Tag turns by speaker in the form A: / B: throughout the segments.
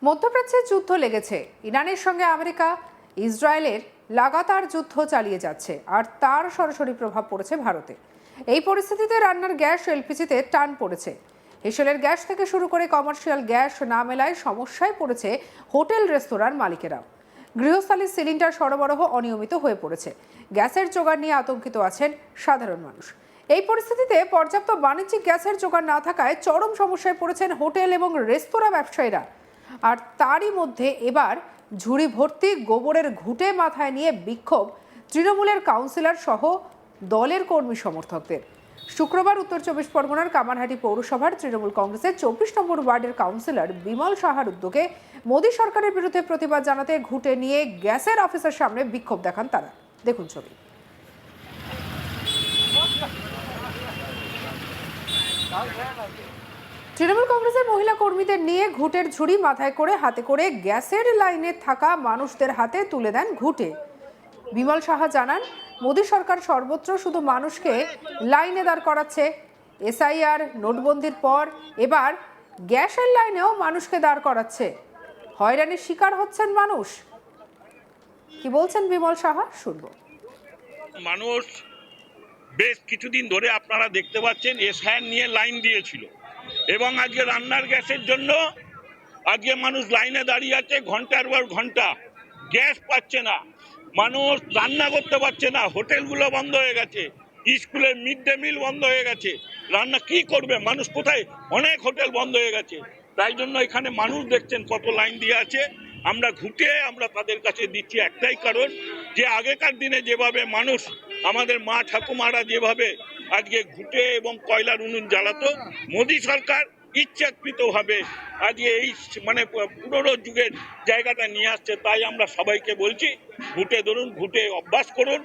A: মধ্যপ্রাচ্যে যুদ্ধ লেগেছে। ইরানের সঙ্গে আমেরিকা ইসরায়েলের লাগাতার যুদ্ধ চালিয়ে যাচ্ছে, আর তার সরাসরি প্রভাব পড়েছে ভারতে। এই পরিস্থিতিতে রান্নার গ্যাস এলপিজিতে টান পড়েছে। হেসেলের গ্যাস থেকে শুরু করে কমার্শিয়াল গ্যাস না মেলায় সমস্যায় পড়েছে হোটেল রেস্তোরাঁর মালিকেরাও। গৃহস্থালির সিলিন্ডার সরবরাহ অনিয়মিত হয়ে পড়েছে। গ্যাসের জোগাড় নিয়ে আতঙ্কিত আছেন সাধারণ মানুষ। এই পরিস্থিতিতে পর্যাপ্ত বাণিজ্যিক গ্যাসের জোগাড় না থাকায় চরম সমস্যায় পড়েছেন হোটেল এবং রেস্তোরাঁ ব্যবসায়ীরা। আর তারই মধ্যে এবার ঝুড়ি ভর্তি গোবরের ঘুঁটে মাথায় নিয়ে বিক্ষোভ তৃণমূলের কাউন্সিলর সহ দলের কর্মী সমর্থকদের। শুক্রবার উত্তর 24 পরগনার কামারহাটি পৌরসভার তৃণমূল কংগ্রেসের 24 নম্বর ওয়ার্ডের কাউন্সিলর বিমল সাহার উদ্যোগে মোদী সরকারের বিরুদ্ধে প্রতিবাদ জানাতে ঘুঁটে নিয়ে গ্যাসের অফিসের সামনে বিক্ষোভ দেখান তারা। দেখুন ছবি। তৃণমূল কংগ্রেসের মহিলা কর্মীদের নিয়ে ঘুঁটের ঝুড়ি মাথায় করে হাতে করে গ্যাসের লাইনে থাকা মানুষদের হাতে তুলে দেন ঘুঁটে। বিমল সাহা জানান, মোদী সরকার সর্বত্র শুধু মানুষকে লাইনে দাঁড় করাচ্ছে। এসআইআর নোটবন্দির পর এবার গ্যাসের লাইনেও মানুষকে দাঁড় করাচ্ছে। হয়রানির শিকার হচ্ছেন মানুষ। কি বলছেন বিমল সাহা, শুনবো।
B: মানুষ বেশ কিছুদিন ধরে আপনারা দেখতে পাচ্ছেন এসআইআর নিয়ে লাইন দিয়েছিল, এবং আজকে রান্নার গ্যাসের জন্য আজকে মানুষ লাইনে দাঁড়িয়ে আছে ঘন্টার পর ঘন্টা। গ্যাস পাচ্ছে না, মানুষ রান্না করতে পারছে না, হোটেলগুলো বন্ধ হয়ে গেছে, স্কুলের মিড ডে মিল বন্ধ হয়ে গেছে। রান্না কি করবে মানুষ, কোথায়? অনেক হোটেল বন্ধ হয়ে গেছে। তাই জন্য এখানে মানুষ দেখছেন কত লাইন দিয়ে আছে। আমরা ঘুটে আমরা তাদের কাছে দিচ্ছি একটাই কারণ, যে আগেকার দিনে যেভাবে মানুষ, আমাদের মা ঠাকুমারা যেভাবে আজকে ঘুটে এবং কয়লার উনুন জ্বালাতো, মোদী সরকার ইচ্ছাকৃতভাবে আজকে এই মানে পুরনো যুগের জায়গাটা নিয়ে আসছে। তাই আমরা সবাইকে বলছি, ঘুটে ধরুন, ঘুটে অভ্যাস করুন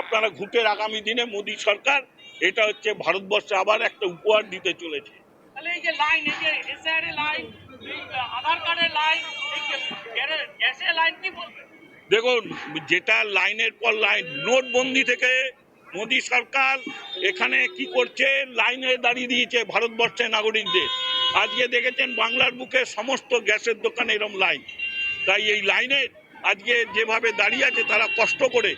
B: আপনারা। ঘুটের আগামী দিনে মোদী সরকার এটা হচ্ছে ভারতবর্ষে আবার একটা উপহার দিতে চলেছে।
C: এই যে লাইন, এই যে এসআইআর এর লাইন, আধার কার্ডের লাইন, গ্যাসের লাইন, কি বলবেন?
B: দেখুন, যেটা লাইনের পর লাইন, নোটবন্দি থেকে মোদী সরকার এখানে কি করছে, লাইনে দাঁড়িয়ে দিয়েছে ভারতবর্ষের নাগরিকদের। আজকে দেখেছেন বাংলার বুকে সমস্ত গ্যাসের দোকানে এরকম লাইন। তাই এই লাইনে আজকে যেভাবে দাঁড়িয়ে আছে তারা কষ্ট করে,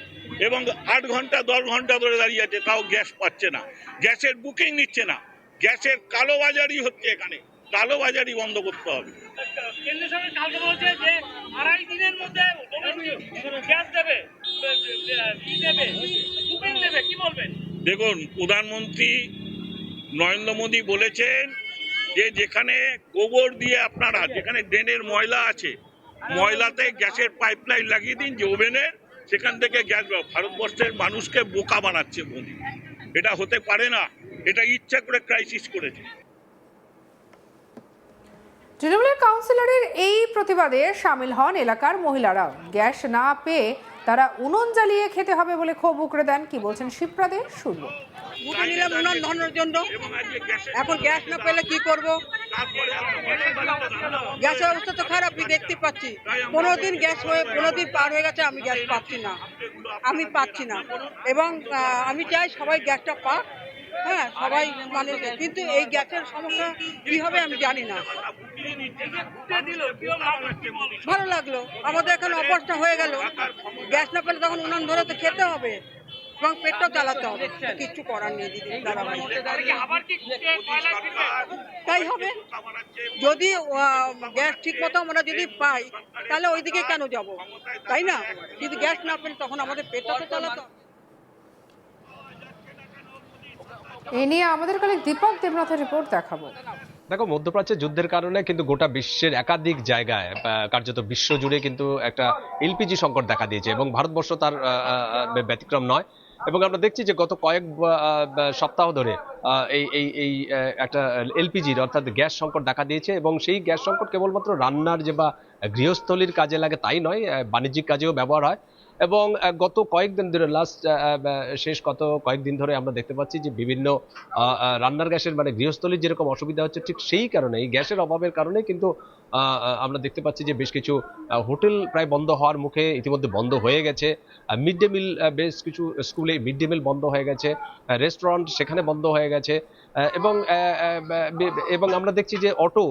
B: এবং 8 ঘন্টা 10 ঘন্টা ধরে দাঁড়িয়ে আছে, তাও গ্যাস পাচ্ছে না, গ্যাসের বুকিং নিচ্ছে না। গ্যাসের কালোবাজারি হচ্ছে, এখানে কালোবাজারি বন্ধ করতে হবে।
C: কেন্দ্র সরকার কালকে বলছে যে 2.5 দিনের মধ্যে গ্যাস দেবে, বুকিং দেবে, কি বলবেন?
B: দেখুন, প্রধানমন্ত্রী নরেন্দ্র মোদী বলেছেন যে যেখানে গোবর দিয়ে আপনারা, যেখানে ড্রেনের ময়লা আছে, ময়লাতে গ্যাসের পাইপলাইন লাগিয়ে দিন, যে ওভেনের, সেখান থেকে গ্যাস। ভারতবর্ষের মানুষকে বোকা বানাচ্ছে মোদী। এটা হতে পারে না, এটা ইচ্ছা করে ক্রাইসিস করেছে।
A: তৃণমূলের কাউন্সিলরের এই প্রতিবাদে সামিল হন এলাকার মহিলারাও। গ্যাস না পেয়ে তারা উনুন জ্বালিয়ে খেতে হবে বলে ক্ষোভ উগড়ে দেন। কি বলছেন শিপ্রা দে, শুনবো।
D: বুঝে নিলাম উনান ধরানোর জন্য, এখন গ্যাস না পেলে কি করব? গ্যাসের অবস্থা তো খারাপ, দেখতে পাচ্ছি। 15 দিন গ্যাস হয়ে 15 দিন পার হয়ে গেছে, আমি গ্যাস পাচ্ছি না। এবং আমি চাই সবাই গ্যাসটা পাক, হ্যাঁ সবাই মানে, কিন্তু এই গ্যাসের সমস্যা কি হবে আমি জানি না। ভালো লাগলো, আমাদের এখন অবস্থা হয়ে গেল। গ্যাস না পেলে তখন উনান ধরে তো খেতে হবে এবং পেটটাও চালাতে হবে, কিচ্ছু করার নেই দিদি, দাদাভাই। তাই হবে, যদি গ্যাস ঠিক মতো আমরা যদি পাই তাহলে ওইদিকে কেন যাব, তাই না? যদি গ্যাস না পেলে তখন আমাদের পেটটা তো চালাতে হবে।
A: এ নিয়ে আমাদের কলিগ দীপক দেবনাথের রিপোর্ট দেখাবো।
E: দেখো, মধ্যপ্রাচ্যের যুদ্ধের কারণে কিন্তু গোটা বিশ্বের একাধিক জায়গায় কার্যত বিশ্ব জুড়ে কিন্তু একটা এলপিজি সংকট দেখা দিয়েছে, এবং ভারতবর্ষ তার ব্যতিক্রম নয়। এবং আমরা দেখছি যে গত কয়েক সপ্তাহ ধরে এই একটা এলপিজির অর্থাৎ গ্যাস সংকট দেখা দিয়েছে, এবং সেই গ্যাস সংকট কেবলমাত্র রান্নার যে বা গৃহস্থলীর কাজে লাগে তাই নয়, বাণিজ্যিক কাজেও ব্যবহার হয়। এবং গত কয়েকদিন ধরে শেষ কয়েকদিন ধরে আমরা দেখতে পাচ্ছি যে বিভিন্ন রান্নার গ্যাসের মানে গৃহস্থলীর যেরকম অসুবিধা হচ্ছে, ঠিক সেই কারণে এই গ্যাসের অভাবের কারণে কিন্তু আমরা দেখতে পাচ্ছি যে বেশ কিছু হোটেল প্রায় বন্ধ হওয়ার মুখে, ইতিমধ্যে বন্ধ হয়ে গেছে। মিড ডে মিল, বেশ কিছু স্কুলে মিড ডে মিল বন্ধ হয়ে গেছে, রেস্টুরেন্ট সেখানে বন্ধ হয়ে গেছে। এবং আমরা দেখছি যে অটো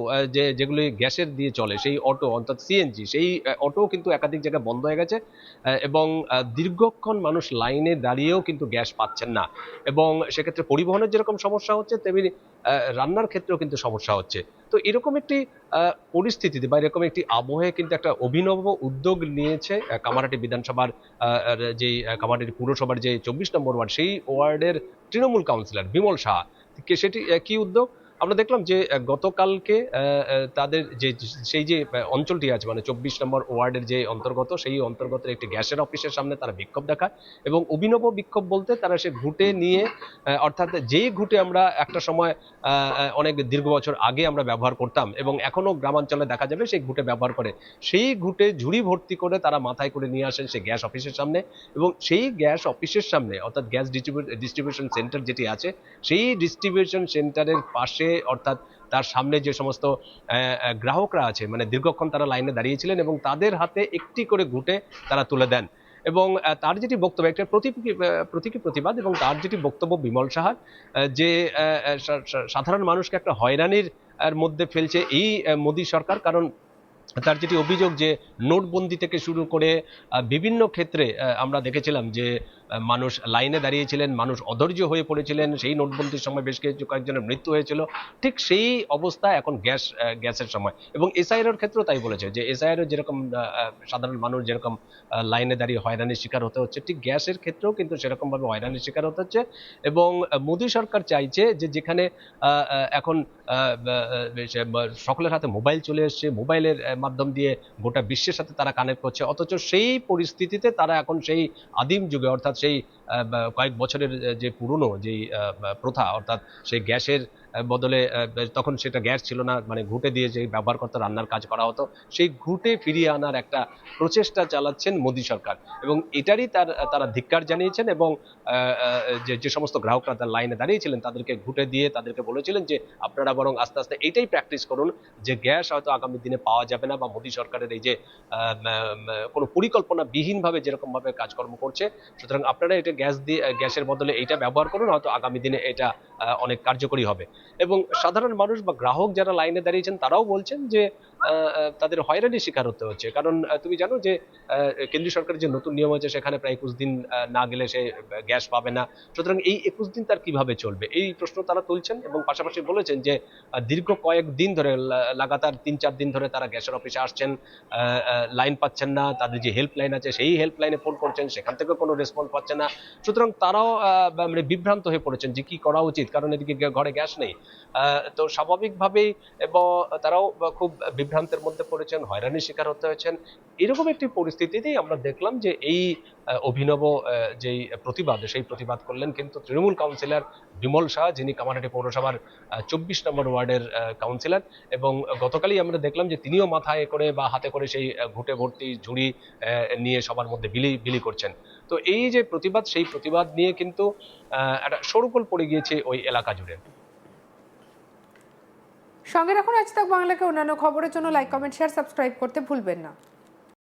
E: যেগুলি গ্যাসের দিয়ে চলে সেই অটো অর্থাৎ সিএনজি সেই অটো কিন্তু একাধিক জায়গায় বন্ধ হয়ে গেছে এবং দীর্ঘক্ষণ মানুষ লাইনে দাঁড়িয়েও কিন্তু গ্যাস পাচ্ছেন না এবং সেক্ষেত্রে পরিবহনের যেরকম সমস্যা হচ্ছে তেমনি রান্নার ক্ষেত্রেও কিন্তু সমস্যা হচ্ছে। তো এরকম একটি পরিস্থিতিতে বা এরকম একটি আবহে কিন্তু একটা অভিনব উদ্যোগ নিয়েছে কামারহাটি বিধানসভার যেই কামারহাটি পুরসভার যে 24 নম্বর ওয়ার্ড সেই ওয়ার্ডের তৃণমূল কাউন্সিলর বিমল সাহা। সেটি কি উদ্যোগ আমরা দেখলাম যে গতকালকে তাদের যে সেই যে অঞ্চলটি আছে মানে 24 নম্বর ওয়ার্ডের যে অন্তর্গত সেই অন্তর্গতের একটি গ্যাসের অফিসের সামনে তারা বিক্ষোভ দেখায় এবং অভিনব বিক্ষোভ বলতে তারা সে ঘুঁটে নিয়ে অর্থাৎ যেই ঘুঁটে আমরা একটা সময় অনেক দীর্ঘ বছর আগে আমরা ব্যবহার করতাম এবং এখনো গ্রামাঞ্চলে দেখা যাবে সেই ঘুঁটে ব্যবহার করে সেই ঘুঁটে ঝুড়ি ভর্তি করে তারা মাথায় করে নিয়ে আসেন সেই গ্যাস অফিসের সামনে এবং সেই গ্যাস অফিসের সামনে অর্থাৎ গ্যাস ডিস্ট্রিবিউশন সেন্টার যেটি আছে সেই ডিস্ট্রিবিউশন সেন্টারের পাশে অর্থাৎ তার সামনে যে সমস্ত গ্রাহকরা আছে মানে দীর্ঘক্ষণ তারা লাইনে দাঁড়িয়েছিলেন এবং তাদের হাতে একটি করে ঘুঁটে তারা তুলে দেন এবং তার যেটি বক্তব্য একটা প্রতীকী প্রতিবাদ এবং তার যেটি বক্তব্য বিমল সাহার যে সাধারণ মানুষকে একটা হয়রানির মধ্যে ফেলছে এই মোদী সরকার। কারণ তার যেটি অভিযোগ যে নোটবন্দি থেকে শুরু করে বিভিন্ন ক্ষেত্রে আমরা দেখেছিলাম যে মানুষ লাইনে দাঁড়িয়েছিলেন, মানুষ অধৈর্য হয়ে পড়েছিলেন, সেই নোটবন্দির সময় বেশ কয়েকজনের মৃত্যু হয়েছিল, ঠিক সেই অবস্থা এখন গ্যাসের সময়। এবং এসআইআর ক্ষেত্রেও তাই বলেছে যে এসআইআর যেরকম সাধারণ মানুষ যেরকম লাইনে দাঁড়িয়ে হয়রানির শিকার হতে হচ্ছে ঠিক গ্যাসের ক্ষেত্রেও কিন্তু সেরকম ভাবে হয়রানির শিকার হতে হচ্ছে এবং মোদী সরকার চাইছে যে যেখানে এখন সকলের হাতে মোবাইল চলে এসছে, মোবাইলের মাধ্যম দিয়ে গোটা বিশ্বের সাথে তারা কানেক্ট করছে, অথচ সেই পরিস্থিতিতে তারা এখন সেই আদিম যুগে অর্থাৎ সেই কয়েক বছরের যে পুরনো যেই প্রথা অর্থাৎ সেই গ্যাসের বদলে তখন সেটা গ্যাস ছিল না মানে ঘুঁটে দিয়ে যে ব্যবহার করতে রান্নার কাজ করা হতো সেই ঘুঁটে ফিরিয়ে আনার একটা প্রচেষ্টা চালাচ্ছেন মোদী সরকার এবং এটারই তারা ধিক্কার জানিয়েছেন এবং যে সমস্ত গ্রাহকরা তার লাইনে দাঁড়িয়েছিলেন তাদেরকে ঘুঁটে দিয়ে তাদেরকে বলেছিলেন যে আপনারা বরং আস্তে আস্তে এইটাই প্র্যাকটিস করুন যে গ্যাস হয়তো আগামী দিনে পাওয়া যাবে না বা মোদী সরকারের এই যে কোনো পরিকল্পনা বিহীনভাবে যেরকম ভাবে কাজকর্ম করছে সুতরাং আপনারা এটা গ্যাসের বদলে এইটা ব্যবহার করুন, হয়তো আগামী দিনে এটা অনেক কার্যকরী হবে। এবং সাধারণ মানুষ বা গ্রাহক যারা লাইনে দাঁড়িয়েছেন তারাও বলছেন যে তাদের হয়রানির শিকার হতে হচ্ছে। কারণ তুমি জানো যে কেন্দ্রীয় সরকারের যে নতুন নিয়ম আছে সেখানে প্রায় 21 দিন না গেলে সে গ্যাস পাবে না, সুতরাং এই 21 দিন তার কিভাবে চলবে এই প্রশ্ন তারা তুলছেন এবং পাশাপাশি বলেছেন যে দীর্ঘ কয়েক দিন ধরে লাগাতার 3-4 দিন ধরে তারা গ্যাসের অফিসে আসছেন, লাইন পাচ্ছেন না, তাদের যে হেল্পলাইন আছে সেই হেল্পলাইনে ফোন করছেন সেখান থেকে কোনো রেসপন্স পাচ্ছেন না, সুতরাং তারাও মানে বিভ্রান্ত হয়ে পড়েছেন যে কি করা উচিত কারণ এদিকে ঘরে গ্যাস নেই। তো স্বাভাবিকভাবেই এবং তারাও খুব বিভ্রান্তের মধ্যে পড়েছেন, হয়রানির শিকার হতে হয়েছেন। এরকম একটি পরিস্থিতিতেই আমরা দেখলাম যে এই অভিনব যেই প্রতিবাদ সেই প্রতিবাদ করলেন কিন্তু তৃণমূল কাউন্সিলর বিমল শাহ যিনি কামারহাটি পৌরসভার 24 নম্বর ওয়ার্ডের কাউন্সিলর এবং গতকালই আমরা দেখলাম যে তিনিও মাথায় করে বা হাতে করে সেই ঘুঁটে ভর্তি ঝুড়ি নিয়ে সবার মধ্যে বিলি করছেন। তো এই যে প্রতিবাদ সেই প্রতিবাদ নিয়ে কিন্তু একটা শোরগোল পড়ে গিয়েছে ওই এলাকা জুড়ে।
A: সঙ্গে রাখুন আজ তাক বাংলাকে অন্যান্য খবরের জন্য লাইক, কমেন্ট, শেয়ার, সাবস্ক্রাইব করতে ভুলবেন না।